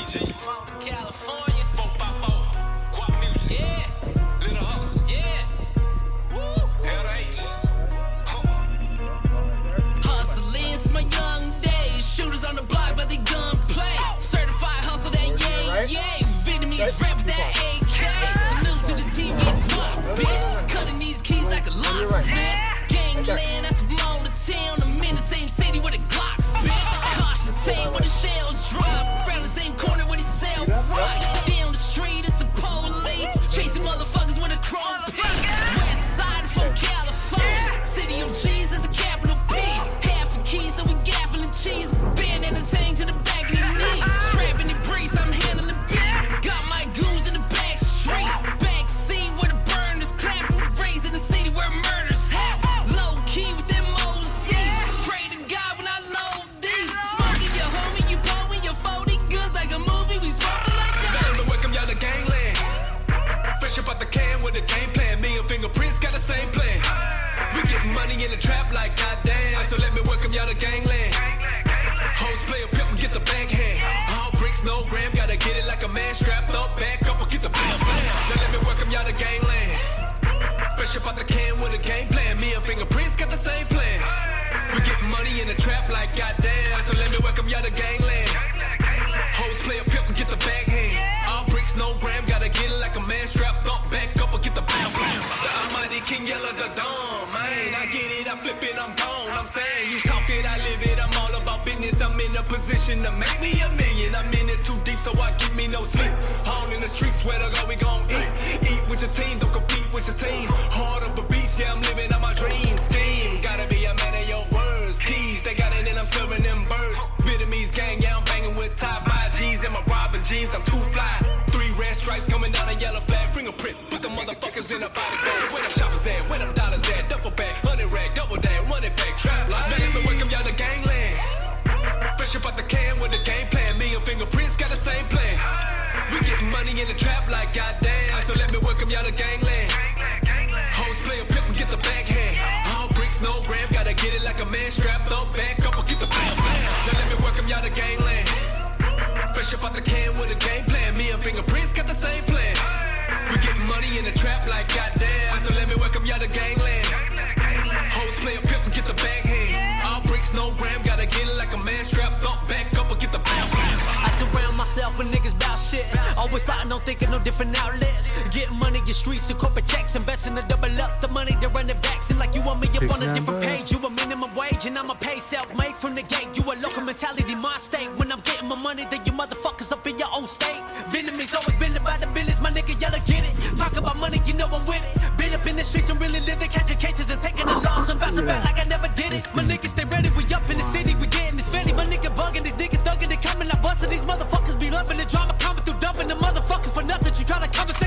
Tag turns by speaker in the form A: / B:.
A: California, 454, guap music, yeah, little hustle, yeah, woo, L.H. Hustling, my young days, shooters on the block, but they gunplay. Certified hustle, that yay. Vietnamese rap with that AK. Salute to the team, get dropped, bitch. Cutting these keys like a locksmith. Gangland, that's from on the town. I'm in the same city where the Glock spit. Caution tape where the shells drop. Round the same corner where they sell right. Down the street, it's the police. Chasing motherfuckers with a chrome piece. West side from California. City of G's is the capital P. Half a key, so we gaffling cheese. Bandanas hang to the back of their knees. Strapping the breeze, I'm handling beef. Got my goons in the back street. Back seat where the burners clap. Raised in the city where murders happen. Low key with them overseas. Pray to God when I load these. Smoking your homie, you blowing your 40 guns like a movie. We smoking like Johnny.
B: Let me welcome y'all to gangland. Fresh up out the can with a game plan. Me and Fingerprints got the same plan. We getting money in the trap like goddamn. So let me welcome y'all to gangland. Hoes play a pimp and get the backhand. All bricks, no gram. Gotta get it like a man strapped up. Back up and get the bam bam. Now let me welcome y'all to gangland. Fresh up out the can with a game plan. Me and Fingerprints got the same plan. We getting money in the trap like goddamn. So let me welcome y'all to gangland. Hoes play a pimp and get the backhand. All bricks, no gram. Gotta get it like a man strapped up. Back up and get the bam bam. The almighty king yellow the dawn. Man, I get it, I flip it, I'm gone. I'm saying you talk it, I live it. I'm all about business. I'm in a position to make me a million. I'm in it too deep, so I give me no sleep. On in the streets, where to go, we gon' eat. Eat with your team, don't compete with your team. Hard up a beast, yeah, I'm living out my dream scheme. Gotta be a man of your words. Keys, they got it and I'm serving them birds. Vietnamese gang, yeah, I'm banging with top 5 G's and my robbing jeans. I'm too fly. 3 red stripes coming down a yellow flag. Fingerprint, put the motherfuckers in a body bag. Where them choppers at? Where them dollars at? Double bag, 100 rag, double day, run it back, trap like. Let me welcome y'all to gangland. Fresh up out the can with a game plan. Me and Fingerprints got the same plan. We getting money in the trap like goddamn. So let me welcome y'all to gangland. Hoes play a pimp and get the backhand. All bricks, no gram. Gotta get it like a man strapped up. Back up and get the bam bam. Now let me welcome y'all to gangland. Fresh up out the can with a game plan. Me and Fingerprints got the same plan. We getting money in the trap like goddamn. So let me welcome y'all to gangland. Hoes play a pimp and get the backhand. All bricks, no gram. Gotta get it like a man strapped up. Back up and get the bam bam.
C: I surround myself with niggas bout shit. Always plotting on thinking no different outlets. Getting money, get streets and corporate checks. Investing to double up the money, they run it back. Seem like you want me up on a different page. You a minimum wage and I'ma pay self-made from the gate. You a local mentality, my state. When I'm getting my money, then you motherfuckers up in your own state. Vietnamese always been about the business, my nigga, y'all get it. Talk about money, you know I'm with it. Been up in the streets and really living, catching cases and taking a loss. I'm bouncing back like I never did it. My niggas stay ready, we up in the city, we getting this fitty. My nigga bugging, these niggas thugging, they coming, I busting. These motherfuckers be loving the drama, coming through dumping the motherfuckers for nothing. You try to conversate.